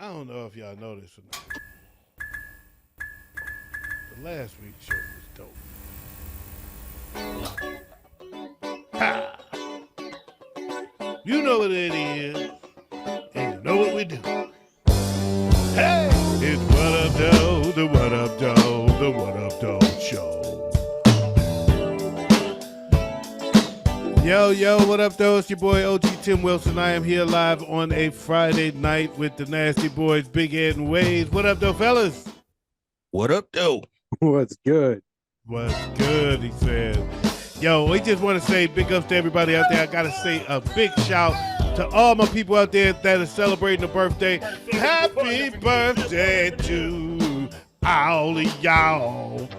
I don't know if y'all know this or not. The last week's show was dope. Ha! You know what it is, and you know what we do. Hey! It's What Up Doe, the What Up Doe, the What Up Doe show. Yo, what up, though? It's your boy OG Tim Wilson. I am here live on a Friday night with the Nasty Boys, Big Ed and Waves. What up, though, fellas? What up, though? What's good? What's good, he said. Yo, we just want to say big ups to everybody out there. I got to say a big shout to all my people out there that are celebrating a birthday. Happy birthday to all of y'all.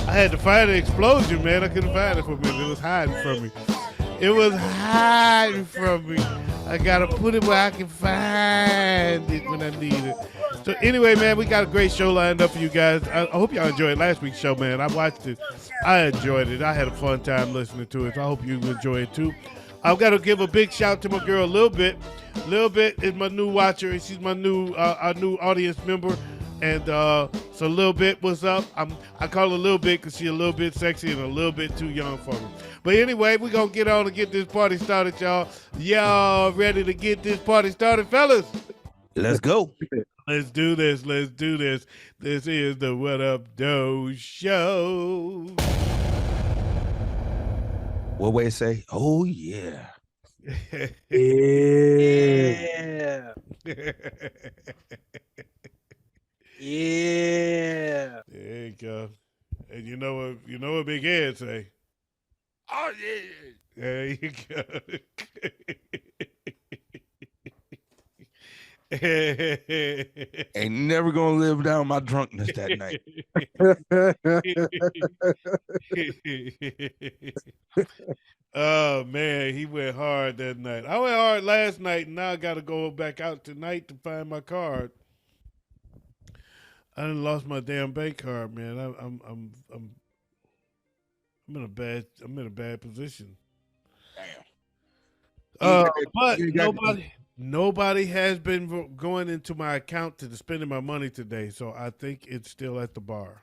I had to find an explosion, man. I couldn't find it for me. It was hiding from me. It was hiding from me. I gotta put it where I can find it when I need it. So anyway, man, we got a great show lined up for you guys. I hope y'all enjoyed last week's show, man. I watched it. I enjoyed it. I had a fun time listening to it. So I hope you enjoy it too. I've got to give a big shout to my girl, Lil Bit. Lil Bit is my new watcher, and she's my new our new audience member. And so Lil Bit, what's up? I call her Lil Bit because she's a little bit sexy and a little bit too young for me. But anyway, we're going to get on and get this party started, y'all. Y'all ready to get this party started, fellas? Let's go. Let's do this. Let's do this. This is the What Up Doe show. What way to say? Oh, yeah. Yeah. Yeah. There you go. And you know what Big Ed say? Oh, yeah. There you go. Ain't never gonna live down my drunkenness that night. Oh man, he went hard that night. I went hard last night, and now I got to go back out tonight to find my card. I done lost my damn bank card, man. I'm in a bad position. Damn. But nobody has been going into my account to spending my money today, so I think it's still at the bar.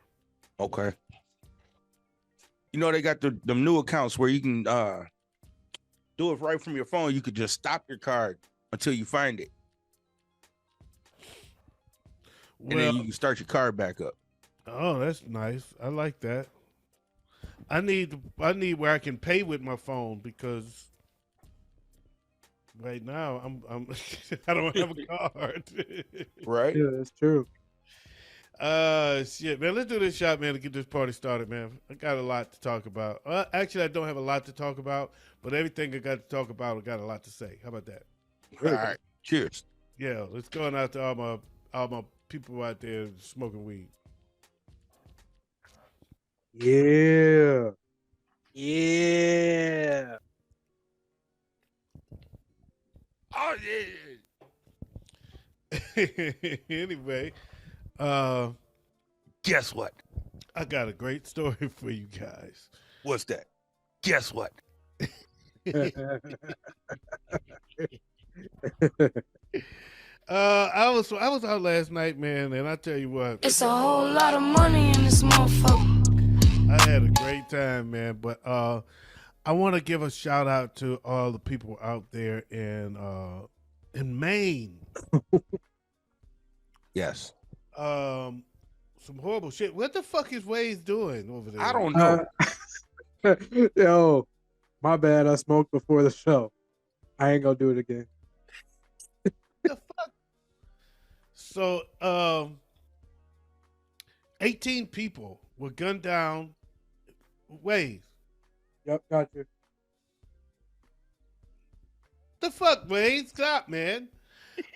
Okay. You know they got them new accounts where you can do it right from your phone. You could just stop your card until you find it, and then you can start your card back up. Oh, that's nice. I like that. I need where I can pay with my phone because right now I'm I don't have a card. Right? Yeah, that's true. Shit, man. Let's do this shot, man, to get this party started, man. I got a lot to talk about. Actually, I don't have a lot to talk about, but everything I got to talk about, I got a lot to say. How about that? All right. Cheers. Yeah, let's go out to all my people out there smoking weed. Yeah. Yeah. Oh, yeah. Anyway, Guess what? I got a great story for you guys. What's that? Guess what? I was out last night, man, and I tell you what, It's a whole lot of money in this motherfucker. I had a great time, man. But I want to give a shout out to all the people out there in Maine. Yes. Some horrible shit. What the fuck is Waze doing over there? I don't know. Yo, my bad. I smoked before the show. I ain't gonna do it again. The fuck. So, 18 people were gunned down. Waze. Yep, got you. The fuck, Waze? Stop, man.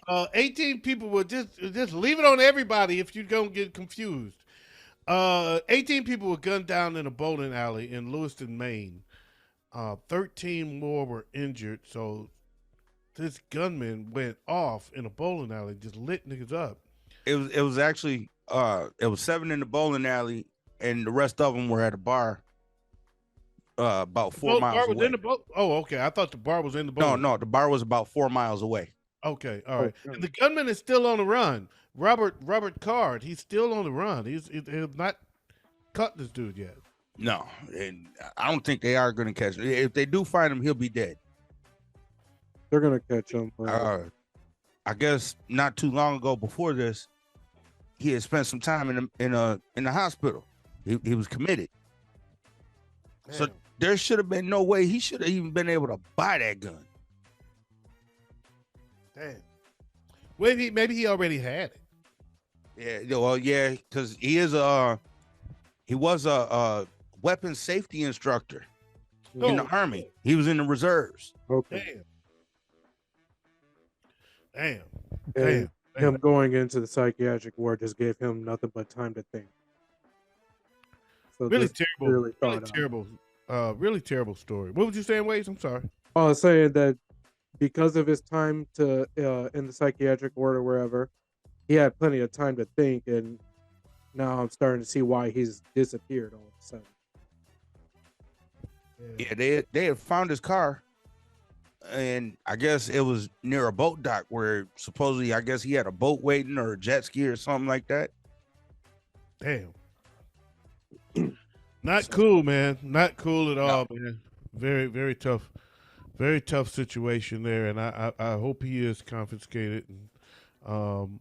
18 people will just leave it on everybody if you don't get confused. 18 people were gunned down in a bowling alley in Lewiston, Maine. 13 more were injured. So this gunman went off in a bowling alley, just lit niggas up. It was actually it was 7 in the bowling alley, and the rest of them were at a bar. about 4 Boat miles bar was away. in the boat. Oh, okay. I thought the bar was in the boat. No, the bar was about 4 miles away. Okay, all right. Okay. And the gunman is still on the run. Robert Card. He's still on the run. He's not caught this dude yet. No, and I don't think they are going to catch him. If they do find him, he'll be dead. They're gonna catch him. I guess not too long ago, before this, he had spent some time in the hospital. He was committed. So Damn. there should have been no way he should have even been able to buy that gun. Damn. Maybe he already had it. Yeah, well, yeah, because he was a weapons safety instructor in the Army. He was in the reserves. Okay. Damn. And Damn. him going into the psychiatric ward just gave him nothing but time to think. So Really this terrible. really Really thought out. terrible. Really terrible story. What was you saying, Waze? I'm sorry. I was saying that because of his time to in the psychiatric ward or wherever, he had plenty of time to think, and now I'm starting to see why he's disappeared all of a sudden. Yeah, they had found his car, and I guess it was near a boat dock where supposedly, I guess he had a boat waiting or a jet ski or something like that. Damn. Not cool, man. Not cool at all, man. Very, very tough. Very tough situation there, and I hope he is confiscated. And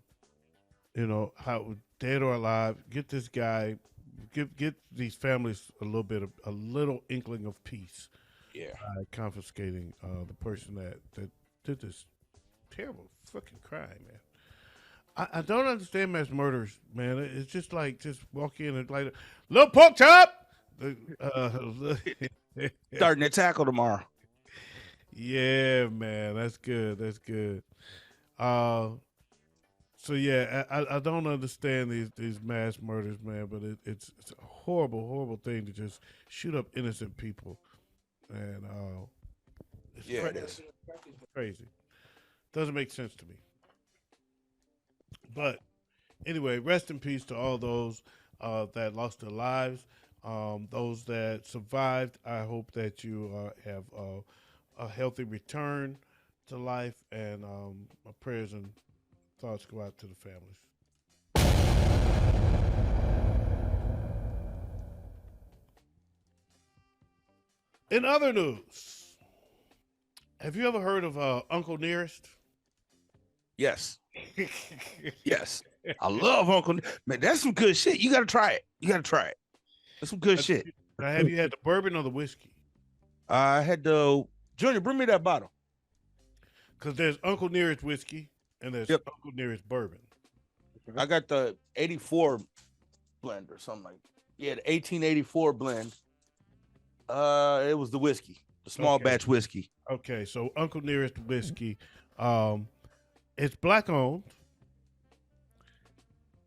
you know, how dead or alive, get this guy, get these families a little inkling of peace. Yeah. By confiscating the person that did this terrible fucking crime, man. I don't understand mass murders, man. It's just like just walk in and like little pork chop. Starting to tackle tomorrow. Yeah, man, that's good. That's good. So yeah, I don't understand these mass murders, man. But it's a horrible thing to just shoot up innocent people, and it's Yeah, crazy. it is. It's crazy. Doesn't make sense to me. But anyway, rest in peace to all those that lost their lives. Those that survived, I hope that you have a healthy return to life, and my prayers and thoughts go out to the families. In other news, have you ever heard of Uncle Nearest? Yes. Yes. I love Uncle. Man, that's some good shit. You got to try it. That's some good shit. Now, have you had the bourbon or the whiskey? I had to. Junior, bring me that bottle. Because there's Uncle Nearest whiskey and there's Yep. Uncle Nearest bourbon. I got the 84 blend or something like. Yeah, the 1884 blend. It was the whiskey, the small Okay. batch whiskey. Okay, so Uncle Nearest whiskey, it's black owned.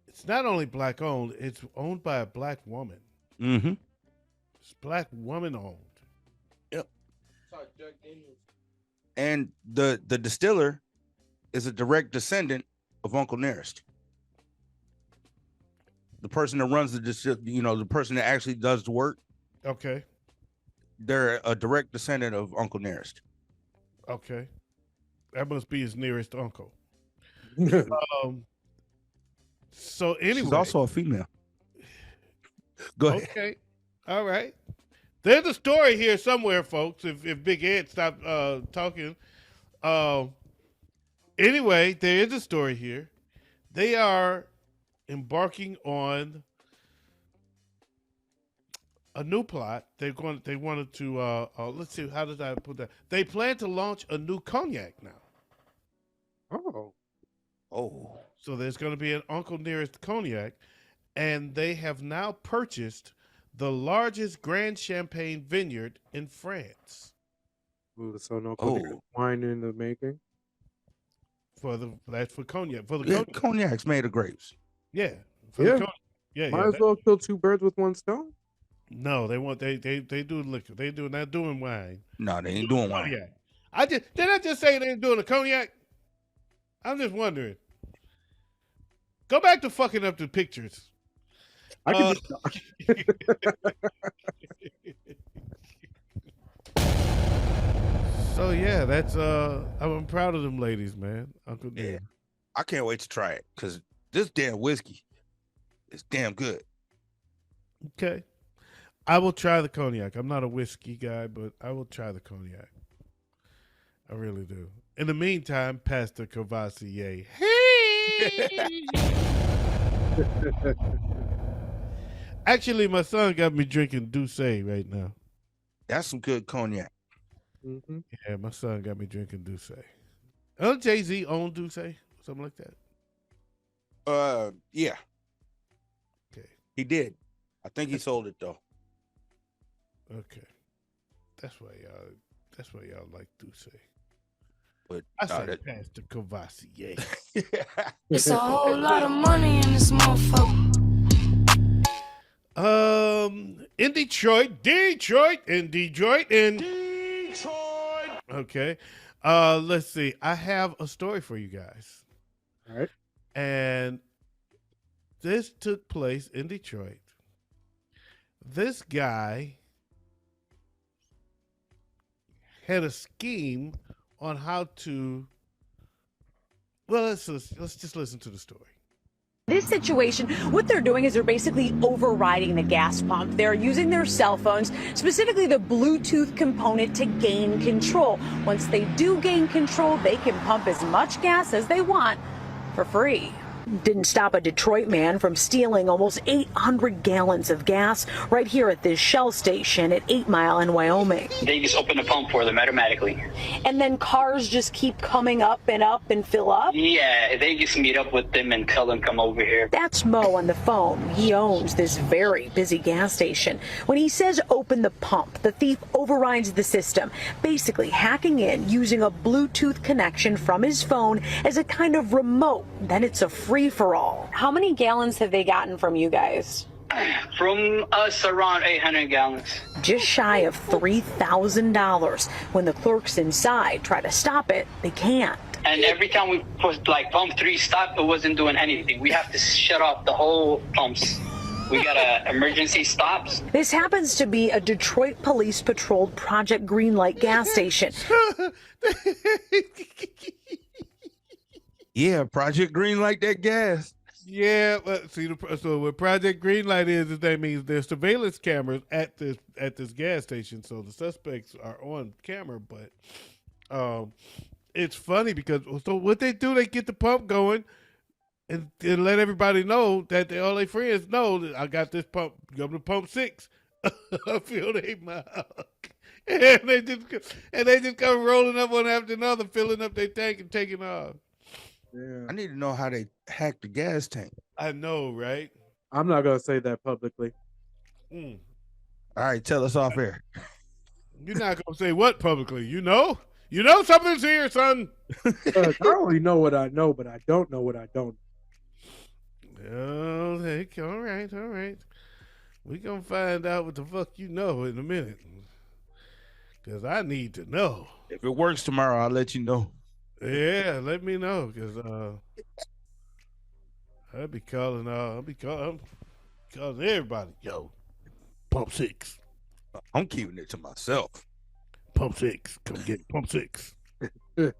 It's not only black owned; it's owned by a black woman. Mm-hmm. It's black woman owned. Yep. And the distiller is a direct descendant of Uncle Nearest. The person that runs the the person that actually does the work, Okay, they're a direct descendant of Uncle Nearest. okay, that must be his nearest uncle. So anyway, She's also a female. Go ahead. okay, all right. There's a story here somewhere, folks. If Big Ed stopped talking, anyway, there is a story here. They are embarking on a new plot. They wanted to let's see, how did I put that? They plan to launch a new cognac now. Oh. So there's going to be an Uncle Nearest cognac, and they have now purchased the largest Grand Champagne vineyard in France Ooh, so no Oh. wine in the making. that's for cognac for the Yeah, cognac. cognac's made of grapes. Yeah, for Yeah. the cognac. Yeah, Might yeah. as well kill two birds with one stone. No, they do liquor. They do not doing wine. No, they ain't doing wine. Cognac. Did I just say they're doing a cognac? I'm just wondering. Go back to fucking up the pictures. I can just So yeah, that's I'm proud of them ladies, man. Uncle Yeah. Dan. I can't wait to try it because this damn whiskey is damn good. Okay. I will try the cognac. I'm not a whiskey guy, but I will try the cognac. I really do. In the meantime, Pastor Cavassier. Hey! Actually, my son got me drinking Douce right now. That's some good cognac. Mm-hmm. Yeah, my son got me drinking Douce. Oh, Jay-Z owned Douce, something like that. Yeah, Okay, he did. I think he sold it though. okay. That's why y'all like Douce. But I nah, said Pastor Cavassier. It's a whole lot of money in this motherfucker. In Detroit. Okay. Let's see. I have a story for you guys. All right. And this took place in Detroit. This guy had a scheme on how to. Well, let's just listen to the story. This situation, what they're doing is they're basically overriding the gas pump. They're using their cell phones, specifically the Bluetooth component, to gain control. Once they do gain control, they can pump as much gas as they want for free. Didn't stop a Detroit man from stealing almost 800 gallons of gas right here at this Shell station at 8 Mile in Wyoming. They just open the pump for them automatically. And then cars just keep coming up and fill up? Yeah, they just meet up with them and tell them come over here. That's Mo on the phone. He owns this very busy gas station. When he says open the pump, the thief overrides the system, basically hacking in using a Bluetooth connection from his phone as a kind of remote. Then it's a free-for-all. How many gallons have they gotten from you guys? From us, around 800 gallons. Just shy of $3,000. When the clerks inside try to stop it, they can't. And every time we put pump 3 stop, it wasn't doing anything. We have to shut off the whole pumps. We got emergency stops. This happens to be a Detroit police patrolled Project Greenlight gas station. Yeah, Project Green like that gas. Yeah, but see, so what Project Greenlight is that means there's surveillance cameras at this gas station, so the suspects are on camera. But it's funny because so what they do, they get the pump going and let everybody know that all their friends know that I got this pump. Go to pump 6. I feel they mouth. And they just come rolling up one after another, filling up their tank and taking off. Yeah. I need to know how they hacked the gas tank. I know, right? I'm not gonna say that publicly. Mm. All right, tell us off air. You're not gonna say what publicly? You know something's here, son. I only know what I know, but I don't know what I don't. Oh, heck, all right. We gonna find out what the fuck you know in a minute, cause I need to know. If it works tomorrow, I'll let you know. Yeah, let me know, cause I'll be calling everybody. Yo, pump 6. I'm keeping it to myself. Pump 6. Come get pump 6. Me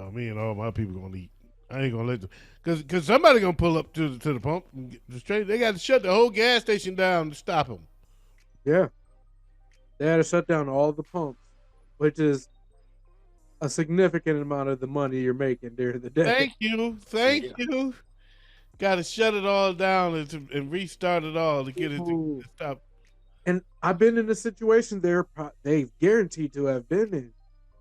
and all my people gonna eat. I ain't gonna let them, cause somebody gonna pull up to the pump and get the straight. They got to shut the whole gas station down to stop them. Yeah, they had to shut down all the pumps, which is a significant amount of the money you're making during the day. Thank you. Got to shut it all down and restart it all to get it to stop. And I've been in a situation they've guaranteed to have been in,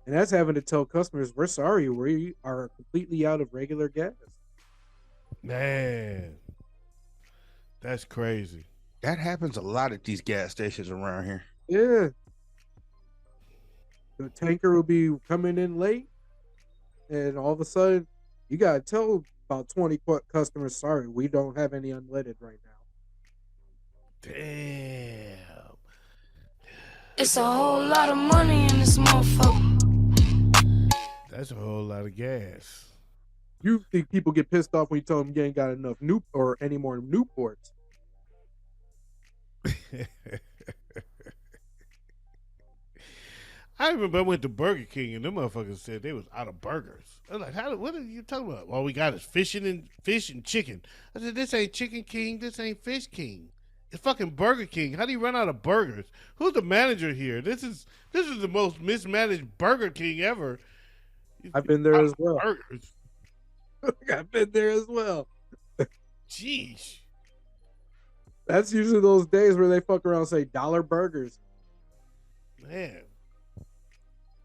and that's having to tell customers, we're sorry, we are completely out of regular gas. Man, that's crazy. That happens a lot at these gas stations around here. Yeah. The tanker will be coming in late, and all of a sudden, you got to tell about 20 customers, sorry, we don't have any unleaded right now. Damn. It's a whole lot of money in this motherfucker. That's a whole lot of gas. You think people get pissed off when you tell them you ain't got enough any more Newports? I remember I went to Burger King and them motherfuckers said they was out of burgers. I was like, what are you talking about? All we got is fish and chicken. I said, this ain't Chicken King. This ain't Fish King. It's fucking Burger King. How do you run out of burgers? Who's the manager here? This is the most mismanaged Burger King ever. I've been there as well. Burgers. I've been there as well. Jeez. That's usually those days where they fuck around and say dollar burgers. Man.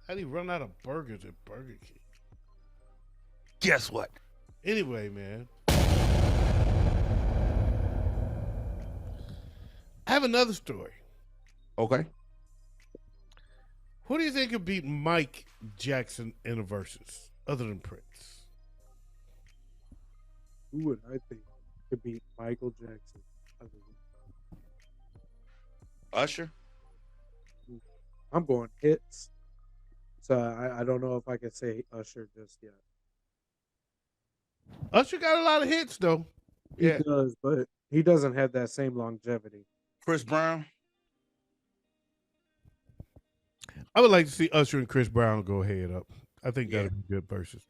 How do you run out of burgers at Burger King? Guess what? Anyway, man. I have another story. Okay. Who do you think could beat Mike Jackson in a versus other than Prince? Who would I think could beat Michael Jackson? Usher. I'm going hits. So I don't know if I can say Usher just yet. Usher got a lot of hits, though. He does, but he doesn't have that same longevity. Chris Brown. I would like to see Usher and Chris Brown go head up. I think that'd be good versus.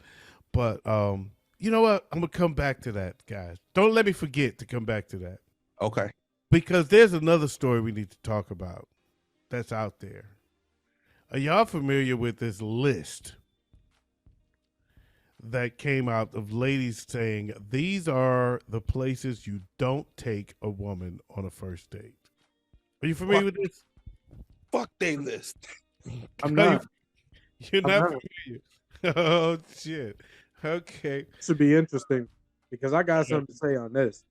But you know what? I'm gonna come back to that, guys. Don't let me forget to come back to that. Okay. Because there's another story we need to talk about that's out there. Are y'all familiar with this list that came out of ladies saying these are the places you don't take a woman on a first date? Are you familiar with this? Fuck they list. I'm not. You're not familiar. Oh shit. Okay. Should be interesting because I got something to say on this.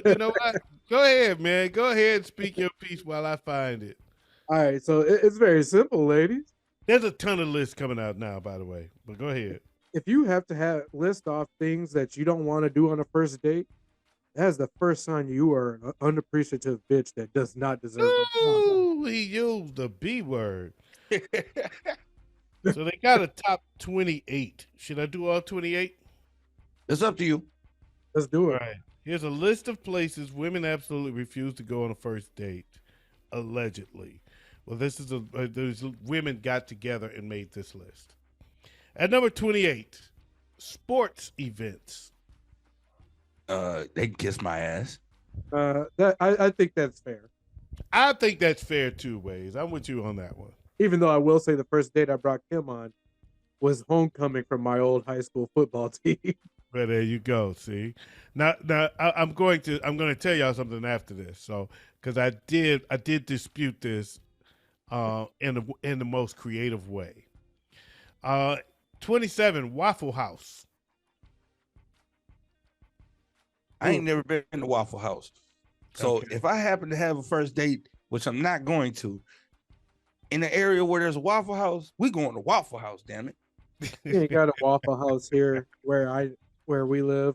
You know what? Go ahead, man. Go ahead and speak your piece while I find it. All right, so it's very simple, ladies. There's a ton of lists coming out now, by the way. But go ahead. If you have to list off things that you don't want to do on a first date, that's the first sign you are an unappreciative bitch that does not deserve it. Ooh, he used the B word. So they got a top 28. Should I do all 28? It's up to you. Let's do All it. right. Here's a list of places women absolutely refuse to go on a first date, allegedly. Well, this is those women got together and made this list. At number 28, sports events. They can kiss my ass. I think that's fair. I think that's fair two ways. I'm with you on that one. Even though I will say the first date I brought Kim on was homecoming from my old high school football team. Well, there you go. See, now I'm going to tell y'all something after this. So, because I did dispute this in the most creative way. 27, Waffle House. I ain't never been to Waffle House. So Okay. if I happen to have a first date, which I'm not going to, in the area where there's a Waffle House, we going to Waffle House, damn it. We ain't got a Waffle House here where we live.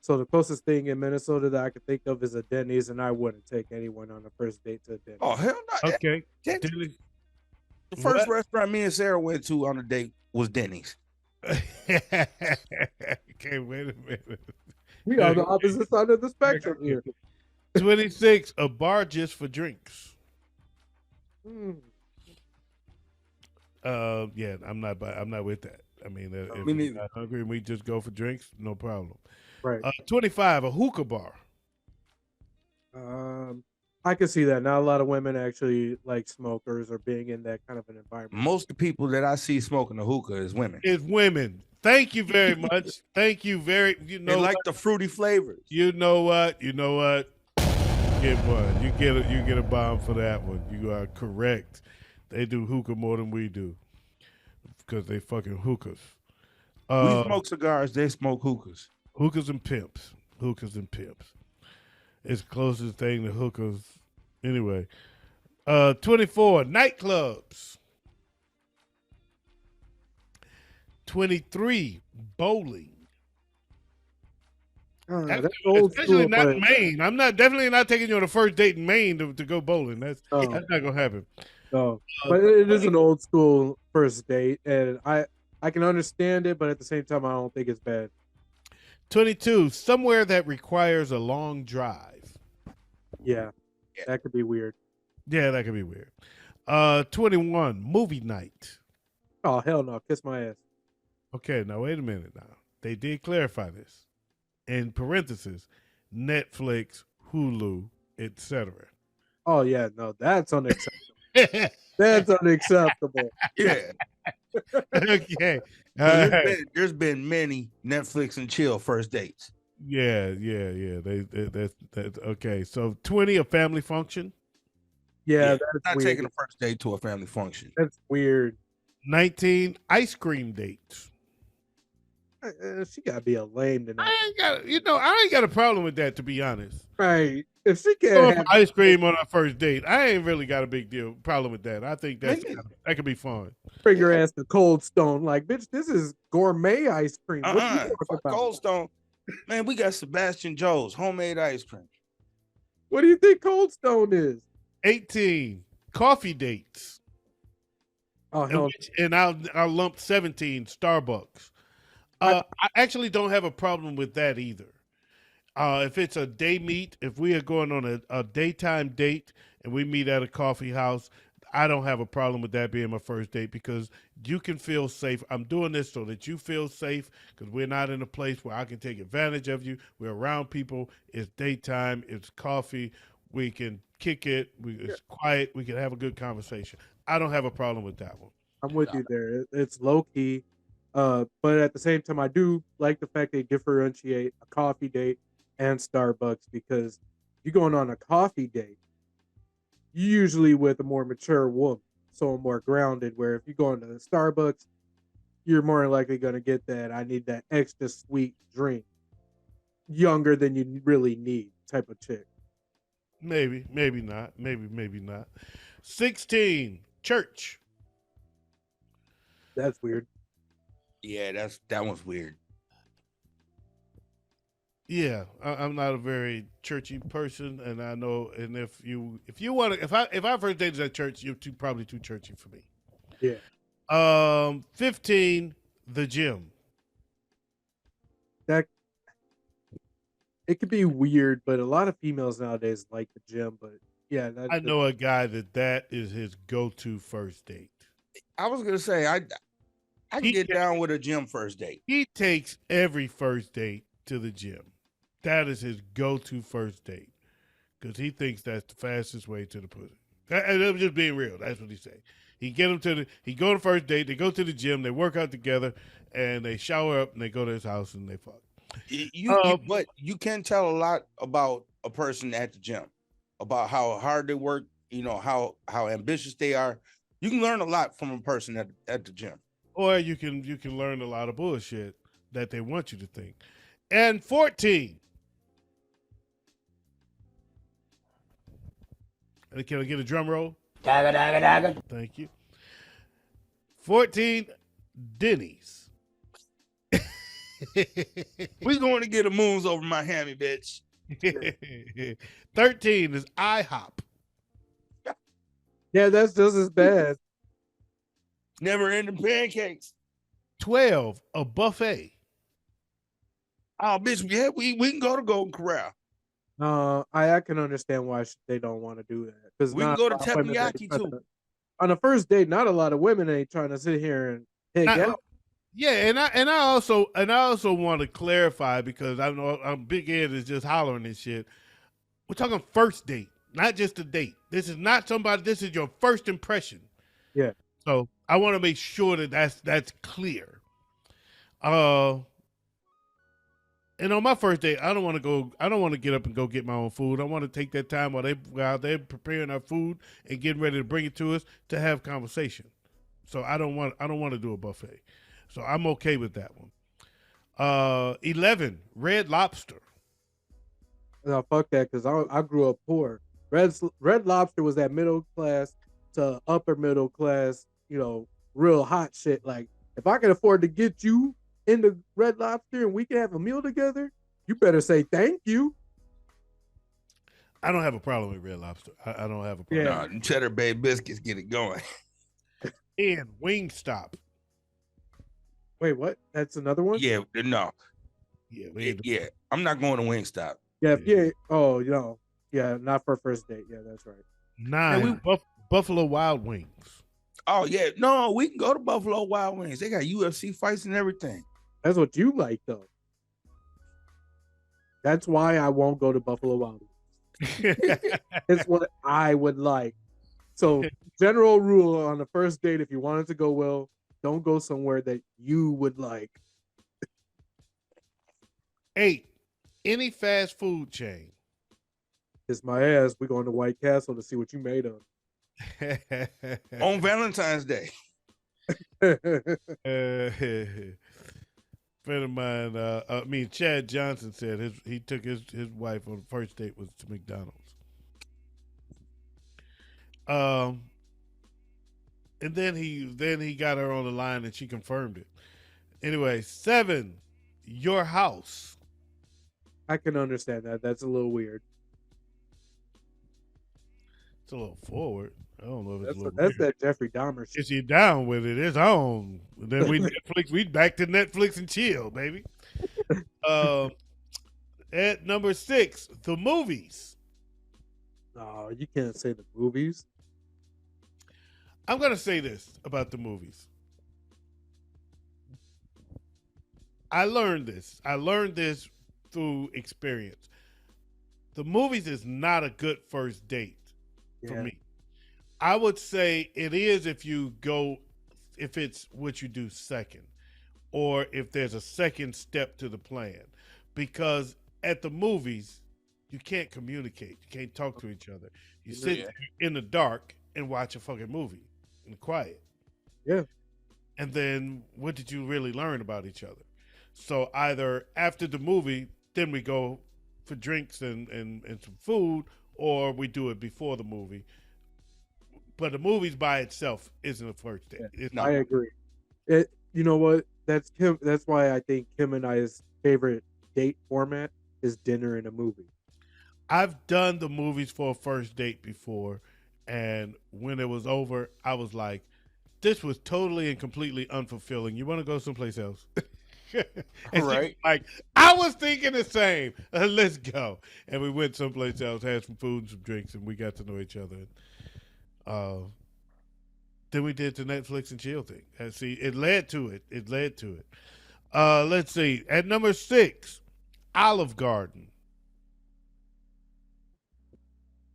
So the closest thing in Minnesota that I could think of is a Denny's, and I wouldn't take anyone on a first date to a Denny's. Oh, hell no. Okay. Denny's. The first What? restaurant me and Sarah went to on a date was Denny's. Okay, wait a minute. We are the opposite side of the spectrum here. 26, a bar just for drinks. Hmm. Yeah, I'm not with that. I mean, if Me we're neither. not hungry and we just go for drinks, no problem. Right. 25, a hookah bar. I can see that. Not a lot of women actually like smokers or being in that kind of an environment. Most of the people that I see smoking a hookah is women. It's women. Thank you very much. Thank you very. You They know like what? the fruity flavors. You know what? You know what? Get one. You get a bomb for that one. You are correct. They do hookah more than we do because they fucking hookahs. We smoke cigars. They smoke hookahs. Hookahs and pimps. Hookahs and pimps. It's the closest thing to hookahs. Anyway. 24, nightclubs. 23, bowling. That's old Especially school, not but in Maine. I'm definitely not taking you on a first date in Maine to go bowling. That's not gonna happen. no. But it is an old school first date, and I can understand it, but at the same time, I don't think it's bad. 22, somewhere that requires a long drive. Yeah, that could be weird. Yeah, that could be weird. 21, movie night. Oh hell no, kiss my ass. Okay, now wait a minute now. They did clarify this. In parentheses, Netflix, Hulu, etc. Oh yeah, no, that's unacceptable. That's unacceptable. Yeah. Okay. All There's right. there's been many Netflix and chill first dates. Yeah. That's okay. So 20, a family function. Yeah, Not that's weird. taking a first date to a family function. That's weird. 19, ice cream dates. She gotta be a lame to not. I ain't got a problem with that, to be honest. Right. If she Go can't for have ice cream on our first date, I ain't really got a big problem with that. I think that could be fun. bring your ass to Cold Stone, like, bitch, this is gourmet ice cream. What are you talking Fuck about? Cold Stone. Man, we got Sebastian Joe's homemade ice cream. What do you think Cold Stone is? 18, coffee dates. Oh hell, And I'll lump 17, Starbucks. I actually don't have a problem with that either. If it's a day meet, if we are going on a daytime date and we meet at a coffee house, I don't have a problem with that being my first date because you can feel safe. I'm doing this so that you feel safe because we're not in a place where I can take advantage of you. We're around people. It's daytime. It's coffee. We can kick it. It's quiet. We can have a good conversation. I don't have a problem with that one. I'm with you there. It's low key, but at the same time, I do like the fact they differentiate a coffee date and Starbucks because you're going on a coffee date, you usually with a more mature woman, so more grounded. Where if you go into Starbucks, you're more likely going to get that I need that extra sweet drink, younger than you really need type of chick. Maybe not. Maybe not. 16, church. That's weird. Yeah, that one's weird. Yeah, I'm not a very churchy person, and I know. And if you want to, if I first dated at church, you're probably too churchy for me. Yeah. 15, the gym. That it could be weird, but a lot of females nowadays like the gym. But yeah, I know a guy that is his go-to first date. I was gonna say I can get down with a gym first date. He takes every first date to the gym. That is his go-to first date because he thinks that's the fastest way to the pussy. And I'm just being real. That's what he say. He go to the first date. They go to the gym. They work out together, and they shower up, and they go to his house, and they fuck. But you can tell a lot about a person at the gym, about how hard they work. You know how ambitious they are. You can learn a lot from a person at the gym. Or you can learn a lot of bullshit that they want you to think. And 14. Can I get a drum roll? Dagger, dagger, dagger. Thank you. 14, Denny's. We going to get a moons over Miami, bitch. 13 is IHOP. Yeah, that's just as bad. Never ending pancakes. 12, a buffet. Oh, bitch, yeah, we can go to Golden Corral. I can understand why they don't want to do that because We can go to teppanyaki too. On a first date, not a lot of women ain't trying to sit here and pick out. Yeah, and I also want to clarify because I know I'm Big Ed is just hollering and shit. We're talking first date, not just a date. This is not somebody. This is your first impression. Yeah. So I want to make sure that that's clear. And on my first date, I don't want to get up and go get my own food. I want to take that time while they're preparing our food and getting ready to bring it to us to have conversation. So I don't want to do a buffet. So I'm okay with that one. 11, Red Lobster. No, fuck that because I grew up poor. Red Lobster was that middle class to upper middle class, real hot shit. Like if I can afford to get you into Red Lobster and we can have a meal together, you better say thank you. I don't have a problem with Red Lobster. I don't have a problem. Yeah, Cheddar Bay biscuits get it going. And Wingstop. Wait, what? That's another one? Yeah, no. Yeah, I'm not going to Wingstop. Yeah. Oh, yeah, not for first date. Yeah, that's right. 9, Buffalo Wild Wings. Oh yeah, no, we can go to Buffalo Wild Wings. They got UFC fights and everything. That's what you like, though. That's why I won't go to Buffalo Wild Wings. It's what I would like. So, general rule on the first date: if you want it to go well, don't go somewhere that you would like. 8, any fast food chain. Kiss my ass. We're going to White Castle to see what you made of. On Valentine's Day. Friend of mine, Chad Johnson said he took his wife on the first date was to McDonald's. And then he got her on the line and she confirmed it. Anyway, 7, your house. I can understand that. That's a little weird. It's a little forward. I don't know if it's That's that Jeffrey Dahmer shit. If you're down with it, it's on. And then we back to Netflix and chill, baby. At number 6, the movies. No, you can't say the movies. I'm gonna say this about the movies. I learned this through experience. The movies is not a good first date for me. I would say it is if it's what you do second, or if there's a second step to the plan. Because at the movies, you can't communicate. You can't talk to each other. You sit in the dark and watch a fucking movie in quiet. Yeah. And then what did you really learn about each other? So either after the movie, then we go for drinks and some food, or we do it before the movie. But the movies by itself isn't a first date. I agree. You know what? That's why I think Kim and I's favorite date format is dinner and a movie. I've done the movies for a first date before, and when it was over, I was like, this was totally and completely unfulfilling. You want to go someplace else? And right. Like, I was thinking the same. Let's go. And we went someplace else, had some food and some drinks, and we got to know each other. Then we did the Netflix and chill thing. And see, it led to it. Let's see. At number 6, Olive Garden.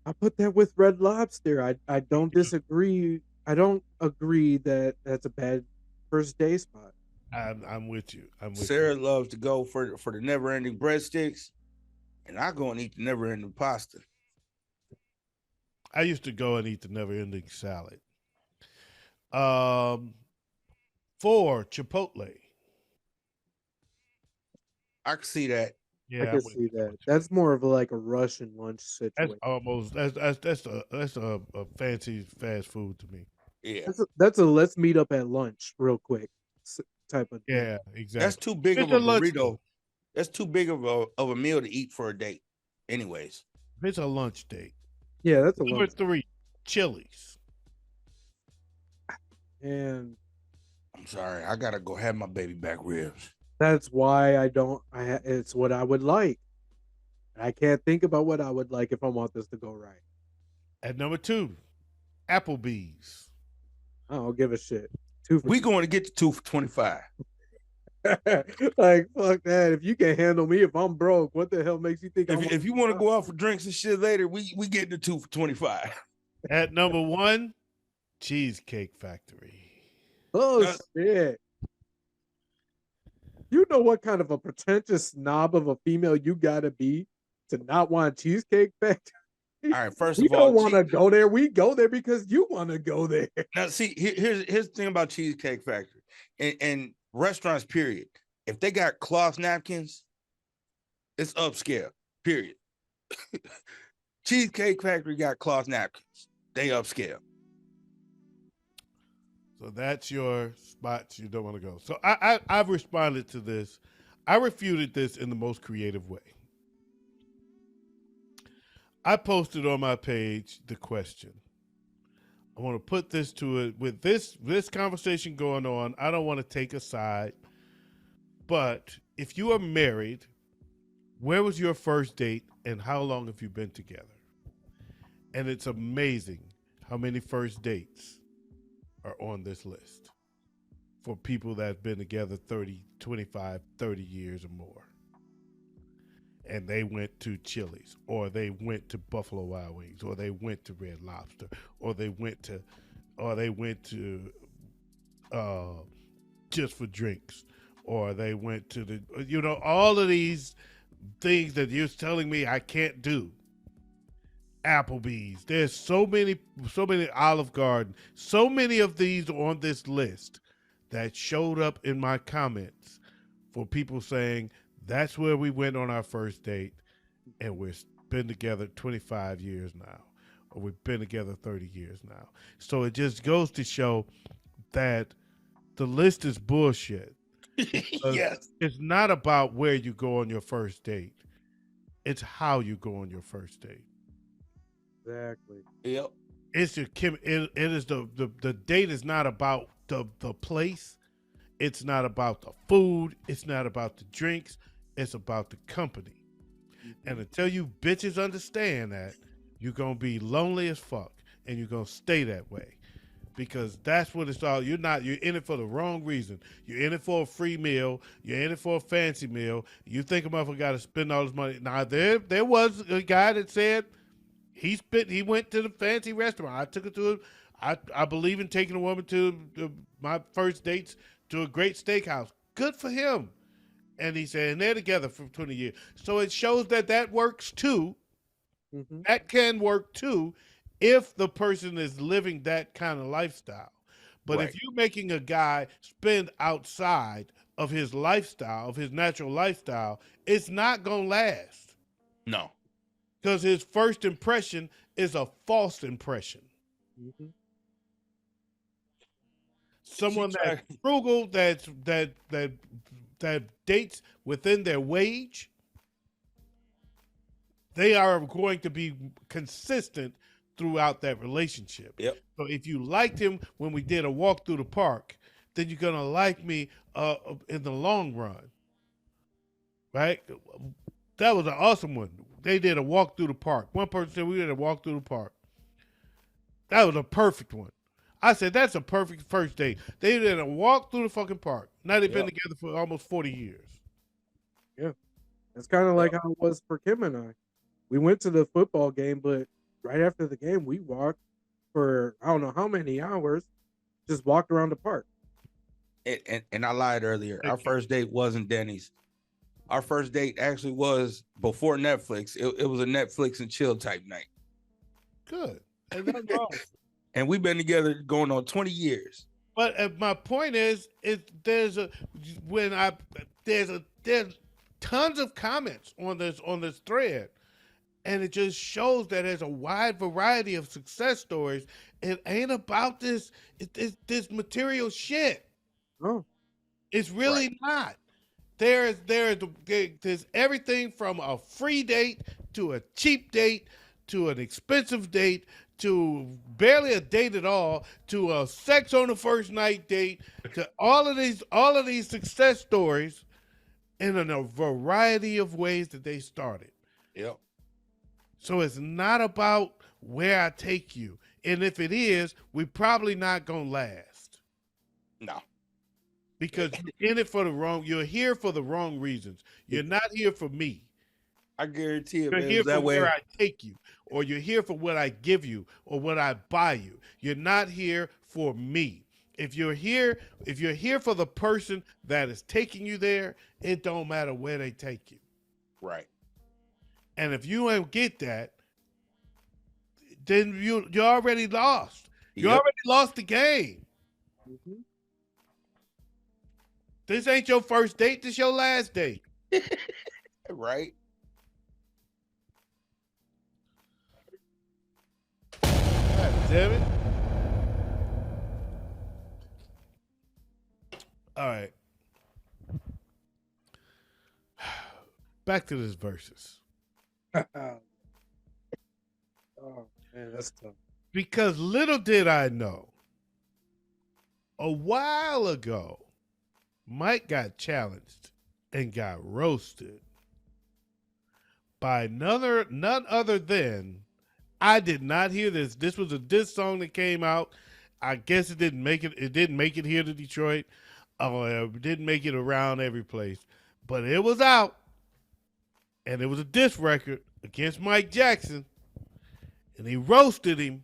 I put that with Red Lobster. I don't disagree. I don't agree that that's a bad first day spot. I'm with you. Sarah loves to go for the never ending breadsticks, and I go and eat the never ending pasta. I used to go and eat the never ending salad. 4, Chipotle. I can see that. Yeah, I can see that. That's more of like a Russian lunch situation. That's a fancy fast food to me. Yeah, that's a let's meet up at lunch real quick type of thing. Yeah, exactly. That's too big of a burrito. That's too big of a meal to eat for a date. Anyways, it's a lunch date. Yeah, that's a Number lunch. 3, Chili's. And I'm sorry, I gotta go have my baby back ribs. that's why it's what I would like. I can't think about what I would like if I want this to go right. At number 2, Applebee's. I don't give a shit. We going to get to 2 for $25. Like, fuck that. If you can handle me if I'm broke, what the hell makes you think If you want to go out for drinks and shit later, we get to 2 for $25. At number 1, Cheesecake Factory. Oh shit. You know what kind of a pretentious snob of a female you gotta be to not want Cheesecake Factory? All right, first We of all, don't want to go there. We go there because you want to go there. now see, here's the thing about Cheesecake Factory and restaurants, period. If they got cloth napkins, it's upscale, period. Cheesecake Factory got cloth napkins. They upscale. So that's your spots you don't want to go. So I've responded to this. I refuted this in the most creative way. I posted on my page the question. I want to put this to it with this conversation going on. I don't want to take a side, but if you are married, where was your first date and how long have you been together? And it's amazing how many first dates are on this list for people that have been together 30, 25, 30 years or more? And they went to Chili's, or they went to Buffalo Wild Wings, or they went to Red Lobster, or they went to uh, just for drinks, or they went to the, all of these things that you're telling me I can't do. Applebee's. There's so many Olive Garden, so many of these on this list that showed up in my comments for people saying that's where we went on our first date, and we've been together 25 years now, or we've been together 30 years now. So it just goes to show that the list is bullshit. Yes. It's not about where you go on your first date. It's how you go on your first date. Exactly. Yep. It's your it is the date is not about the place. It's not about the food. It's not about the drinks. It's about the company. And until you bitches understand that, you're gonna be lonely as fuck, and you're gonna stay that way. Because that's what it's all. You're in it for the wrong reason. You're in it for a free meal. You're in it for a fancy meal. You think a motherfucker got to spend all this money. Now there was a guy that said he went to the fancy restaurant. I took it to I believe in taking a woman to my first dates to a great steakhouse. Good for him. And he said, and they're together for 20 years. So it shows that works too. Mm-hmm. That can work too, if the person is living that kind of lifestyle. But Right. if you're making a guy spend outside of his lifestyle, of his natural lifestyle, it's not going to last. No. Because his first impression is a false impression. Mm-hmm. Someone that's frugal, that dates within their wage, they are going to be consistent throughout that relationship. Yep. So if you liked him when we did a walk through the park, then you're gonna like me in the long run, right? That was an awesome one. They did a walk through the park. One person said we did a walk through the park. That was a perfect one. I said that's a perfect first date. They did a walk through the fucking park. Now they've been together for almost 40 years. Yeah, it's kind of like how it was for Kim and I. We went to the football game, but right after the game, we walked for I don't know how many hours, just walked around the park. And I lied earlier. Our first date wasn't Denny's. Our first date actually was before Netflix. It was a Netflix and chill type night. Good. And that's wrong. And we've been together going on 20 years. But my point is there's tons of comments on this thread, and it just shows that there's a wide variety of success stories. It ain't about this material shit. Oh, It's really not. There's everything from a free date to a cheap date to an expensive date to barely a date at all to a sex on the first night date to all of these success stories in a variety of ways that they started. Yep. So it's not about where I take you. And if it is, we probably not gonna last. No. Because you're here for the wrong reasons. You're not here for me. I guarantee it. You're Man, here that for way. where I take you, or you're here for what I give you, or what I buy you. You're not here for me. If you're here for the person that is taking you there, it don't matter where they take you. Right. And if you don't get that, then you already lost. You Yep. already lost the game. mm-hmm. This ain't your first date. This your last date. Right. God damn it. All right. Back to this versus. Oh man, that's tough. Because little did I know, a while ago, Mike got challenged and got roasted by none other than I did not hear this. This was a diss song that came out. I guess it didn't make it. It didn't make it here to Detroit. It didn't make it around every place, but it was out, and it was a diss record against Mike Jackson, and he roasted him,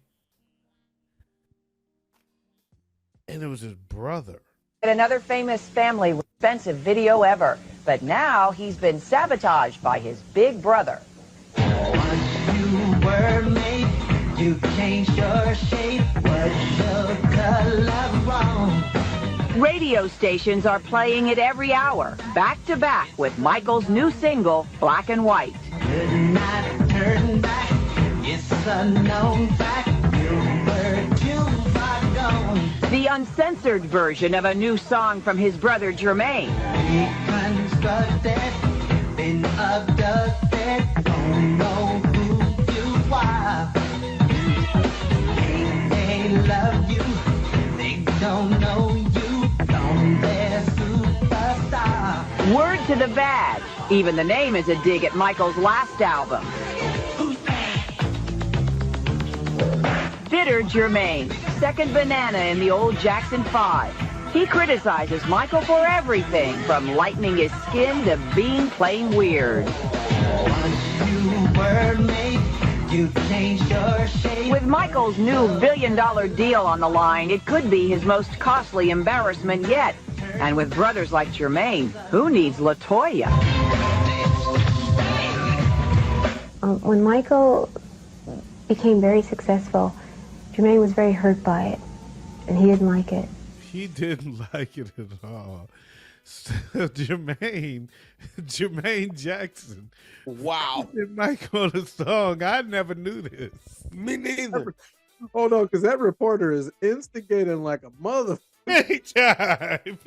and it was his brother. Another famous family with expensive video ever, but now he's been sabotaged by his big brother. Once you were made, you changed your shape. Was your color wrong? Radio stations are playing it every hour, back to back with Michael's new single, Black and White. Could not turn back. It's a known fact. You were too far gone. The uncensored version of a new song from his brother Jermaine. Reconstructed, been abducted, don't know who you are. They love you, they don't know you, don't their superstar. Word to the bad. Even the name is a dig at Michael's last album. Bitter Jermaine, second banana in the old Jackson 5. He criticizes Michael for everything, from lightening his skin to being plain weird. Once you were made, you changed your shape. With Michael's new billion-dollar deal on the line, it could be his most costly embarrassment yet. And with brothers like Jermaine, who needs LaToya? When Michael became very successful, Jermaine was very hurt by it, and he didn't like it. He didn't like it at all. So Jermaine Jackson. Wow. Did Mike on a song. I never knew this. Me neither. Oh no, because that reporter is instigating like a mother. Big time.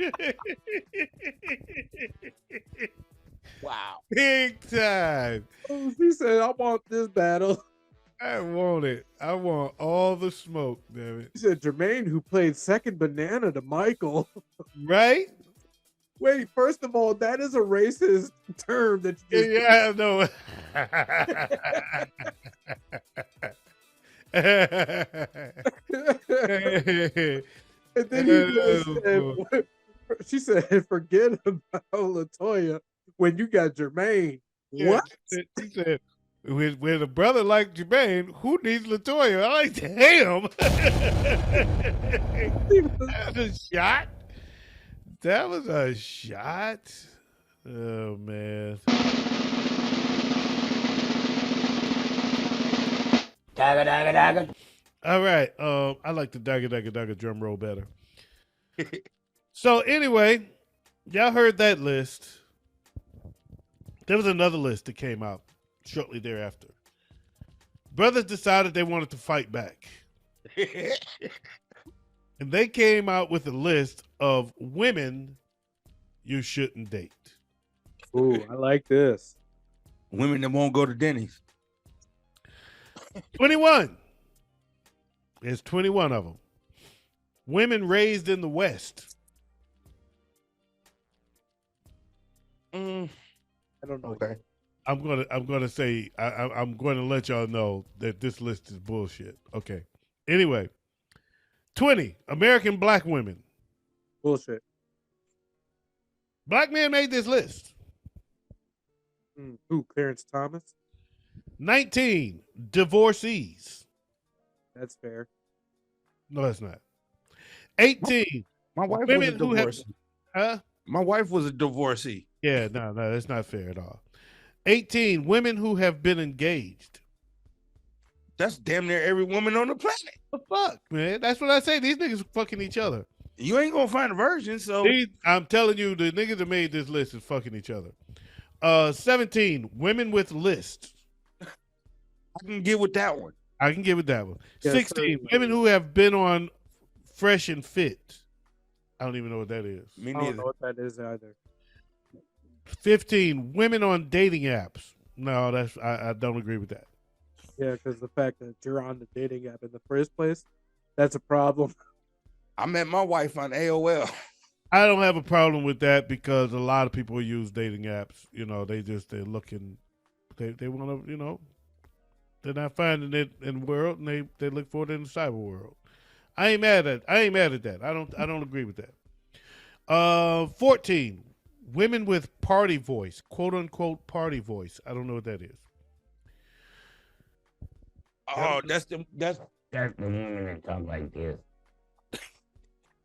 Wow. Big time. He said, "I want this battle." I want it. I want all the smoke, damn it. He said, "Jermaine, who played second banana to Michael." Right? Wait, first of all, that is a racist term that you just Yeah, I know. And then he just said, she said, "Forget about LaToya when you got Jermaine." What? She said, with a brother like Jermaine, who needs LaToya? I'm like, damn. That was a shot. That was a shot. Oh, man. Dagger, dagger, dagger. All right. I like the dagger, dagger, dagger drum roll better. So anyway, y'all heard that list. There was another list that came out shortly thereafter. Brothers decided they wanted to fight back. And they came out with a list of women you shouldn't date. Ooh, I like this. Women that won't go to Denny's. 21. There's 21 of them. Women raised in the West. I don't know. Okay. I'm gonna say I'm going to let y'all know that this list is bullshit. Okay. Anyway, 20 American black women. Bullshit. Black men made this list. Who? Clarence Thomas? 19 divorcees. That's fair. No, that's not. 18 My wife women was a who have, divorcee. huh? My wife was a divorcee. Yeah, no, that's not fair at all. 18 women who have been engaged. That's damn near every woman on the planet. The fuck, man? That's what I say. These niggas are fucking each other. You ain't gonna find a virgin, so I'm telling you, the niggas that made this list is fucking each other. 17 women with lists. I can get with that one. I can get with that one. Yeah, 16 certainly. women who have been on Fresh and Fit. I don't even know what that is. Me I don't neither. know what that is either. 15 women on dating apps. No, that's I don't agree with that. Yeah, because the fact that you're on the dating app in the first place, that's a problem. I met my wife on AOL. I don't have a problem with that because a lot of people use dating apps. You know, they're looking, they want to, They're not finding it in the world, and they look for it in the cyber world. I ain't mad at that. I don't agree with that. 14. Women with party voice, quote unquote party voice. I don't know what that is. Oh, that's the woman that talk like this.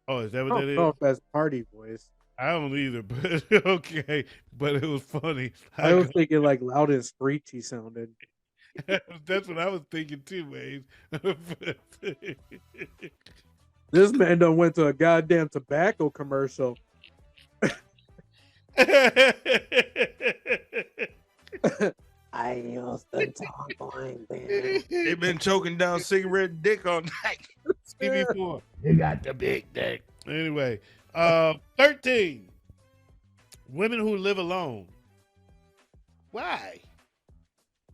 Oh, is that what I that don't know is? if that's party voice. I don't either, but okay. But it was funny. I was thinking like loud and screechy sounded. That's what I was thinking too, Wade. This man done went to a goddamn tobacco commercial. I used to talk like this. They've been choking down cigarette dick all night. CB4. You got the big dick. Anyway, 13. Women who live alone. Why?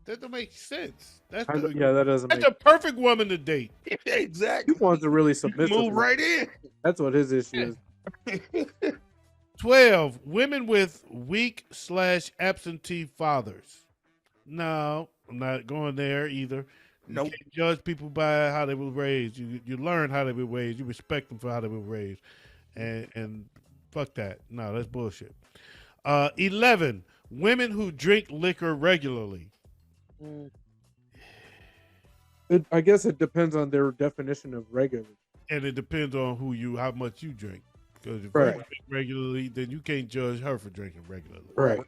That don't make sense. That doesn't. That's make a perfect woman to date. Exactly. He wants to really submissive. Move right in. That's what his issue is. 12. Women with weak/absentee fathers. No, I'm not going there either. Nope. You can't judge people by how they were raised. You learn how they were raised. You respect them for how they were raised. And fuck that. No, that's bullshit. 11. Women who drink liquor regularly. I guess it depends on their definition of regular. And it depends on how much you drink. Because if Right. you drink regularly, then you can't judge her for drinking regularly. Right.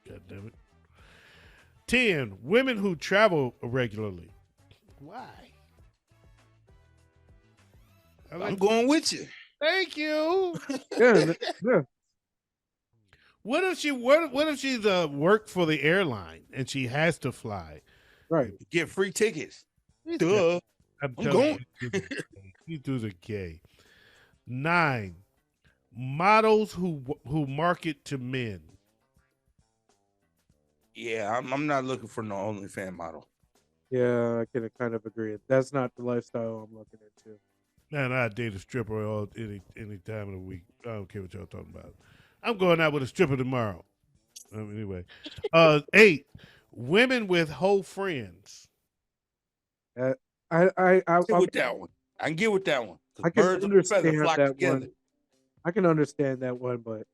God damn it. 10. Women who travel regularly. Why? I'm going with you. Thank you. Yeah. What if she's worked for the airline and she has to fly? Right. Get free tickets. Duh. I'm going. These dudes are gay. 9. Models who market to men. Yeah, I'm not looking for no OnlyFans model. Yeah, I can kind of agree. That's not the lifestyle I'm looking into. Man, I'd date a stripper any time of the week. I don't care what y'all talking about. I'm going out with a stripper tomorrow. Anyway. 8. Women with whole friends. I get with that one. I can get with that one. I can Birds of a feather understand flock that together. one. I can understand that one, but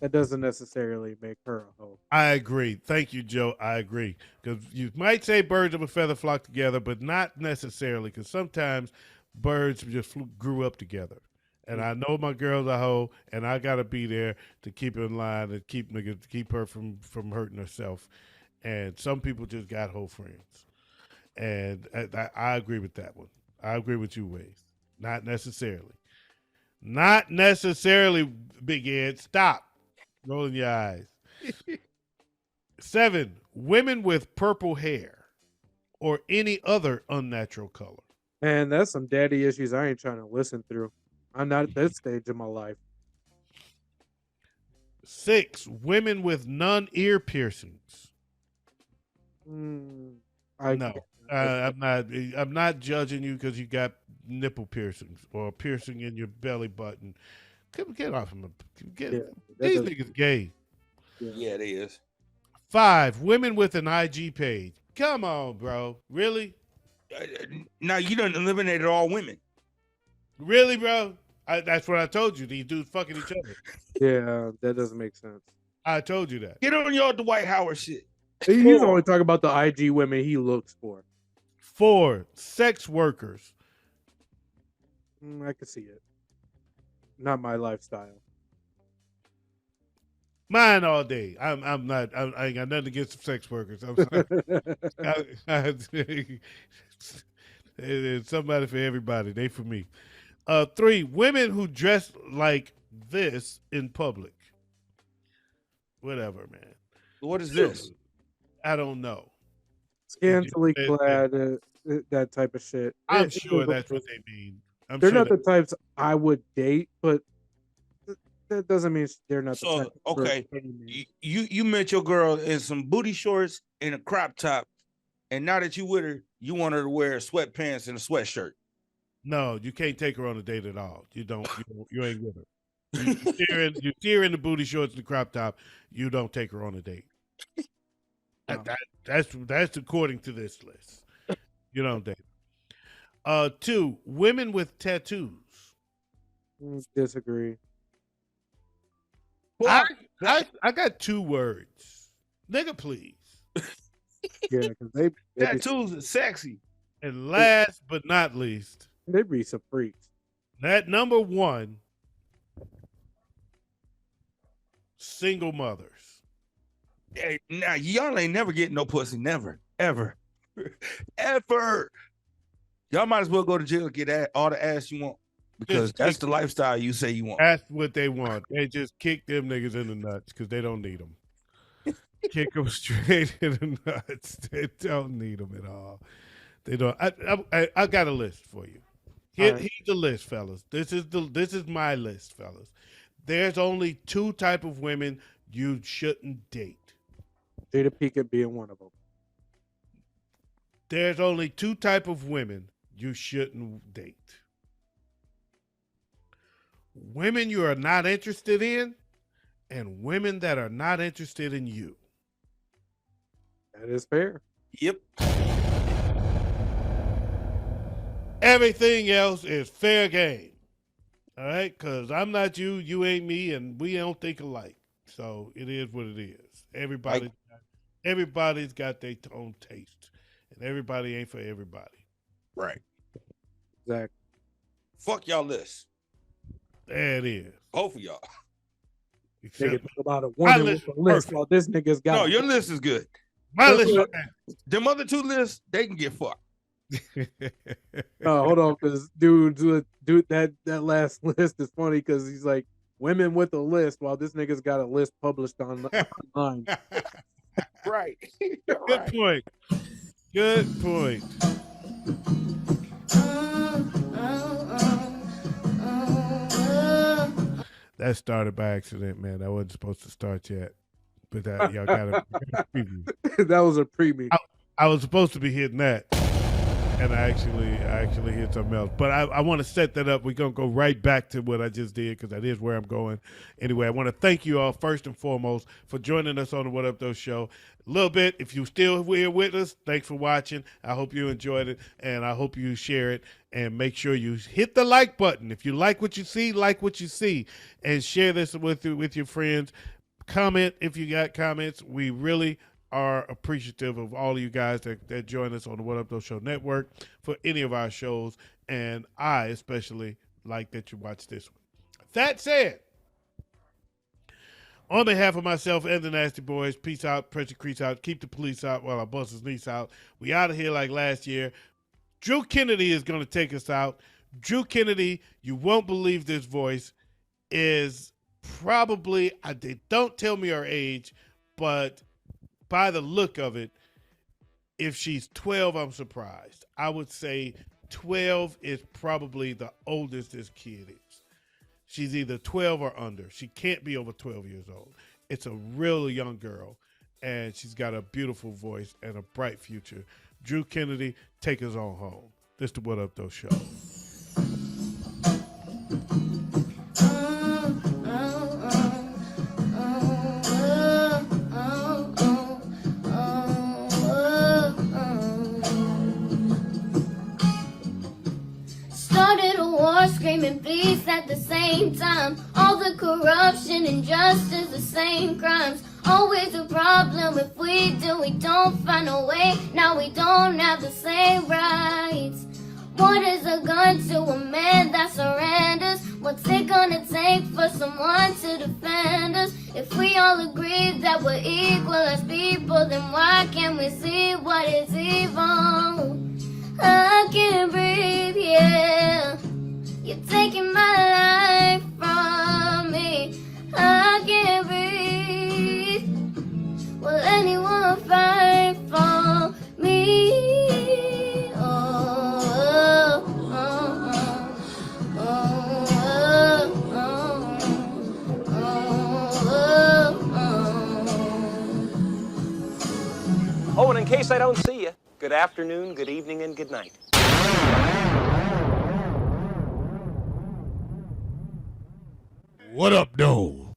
that doesn't necessarily make her a hoe. I agree. Thank you, Joe. I agree. Because you might say birds of a feather flock together, but not necessarily. Because sometimes birds just grew up together. And I know my girl's a hoe, and I gotta be there to keep her in line and keep her from hurting herself. And some people just got hoe friends, and I agree with that one. I agree with you, Waze. Not necessarily. Not necessarily, Big Ed. Stop rolling your eyes. 7. Women with purple hair or any other unnatural color. Man, that's some daddy issues I ain't trying to listen through. I'm not at that stage of my life. 6. Women with non-ear piercings. No, I'm not judging you because you got nipple piercings or a piercing in your belly button. Get off him. These niggas gay. Yeah, it is. 5. Women with an IG page. Come on, bro. Really? Now you done eliminated all women. Really, bro? That's what I told you. These dudes fucking each other. Yeah, that doesn't make sense. I told you that. Get on your Dwight Howard shit. He's only talking about the IG women he looks for. 4. Sex workers. I can see it. Not my lifestyle. Mine all day. I'm not. I ain't got nothing against sex workers. I'm sorry. It's somebody for everybody. They for me. 3. Women who dress like this in public. Whatever, man. What is this? I don't know. Scantily clad, that type of shit. I'm sure that's what they mean. They're not the types I would date, but that doesn't mean they're not the type. Okay, you met your girl in some booty shorts and a crop top, and now that you with her, you want her to wear sweatpants and a sweatshirt. No, you can't take her on a date at all. You don't. You ain't with her. You see her in the booty shorts and the crop top. You don't take her on a date. No. That's according to this list. You don't date. 2, women with tattoos. Disagree. I got 2 words. Nigga, please. Yeah, because they Tattoos are sexy. And last but not least, be some freaks. that number 1, single mothers. Hey, now y'all ain't never getting no pussy, never, ever, ever. Y'all might as well go to jail and get all the ass you want because that's the lifestyle you say you want. That's what they want. They just kick them niggas in the nuts because they don't need them. Kick them straight in the nuts. They don't need them at all. They don't. I got a list for you. Here's the list, fellas. This is my list, fellas. There's only 2 type of women you shouldn't date. Jada Pinkett being one of them. There's only 2 type of women you shouldn't date. Women you are not interested in, and women that are not interested in you. That is fair. Yep. Everything else is fair game. All right? Because I'm not you, you ain't me, and we don't think alike. So it is what it is. Everybody's got their own taste. And everybody ain't for everybody. Right. Exactly. Fuck y'all list. There it is. Both of y'all. Nigga talk about a woman with a list while this nigga's got. No, your list is good. My list. Them other 2 lists, they can get fucked. Hold on, because dude, that last list is funny because he's like women with a list while this nigga's got a list published online. Right. Good point. Good point. That started by accident, man. That wasn't supposed to start yet. But y'all got a preview. That was a preview. I was supposed to be hitting that. And I actually hit something else. But I want to set that up. We're going to go right back to what I just did because that is where I'm going. Anyway, I want to thank you all first and foremost for joining us on the What Up Doe show. A little bit, if you're still here with us, thanks for watching. I hope you enjoyed it, and I hope you share it. And make sure you hit the like button. If you like what you see, and share this with your friends. Comment if you got comments. We really are appreciative of all of you guys that join us on the What Up Doe Show Network for any of our shows, and I especially like that you watch this one. That said, on behalf of myself and the Nasty Boys, peace out, pressure crease out, keep the police out while I bust his niece out. We out of here like last year. Drew Kennedy is going to take us out. Drew Kennedy, you won't believe this voice, is probably, they don't tell me her age, but by the look of it, if she's 12, I'm surprised. I would say 12 is probably the oldest this kid is. She's either 12 or under. She can't be over 12 years old. It's a real young girl, and she's got a beautiful voice and a bright future. Drew Kennedy, take us on home. This is the What Up Doe Show. Screaming peace at the same time. All the corruption, injustice, the same crimes. Always a problem if we don't find a way. Now we don't have the same rights. What is a gun to a man that surrenders? What's it gonna take for someone to defend us? If we all agree that we're equal as people, then why can't we see what is evil? I can't breathe, yeah. You're taking my life from me. I can't breathe. Will anyone fight for me? Oh, oh, oh, oh, oh, and in case I don't see you, good afternoon, good evening, and good night. What up, Doe?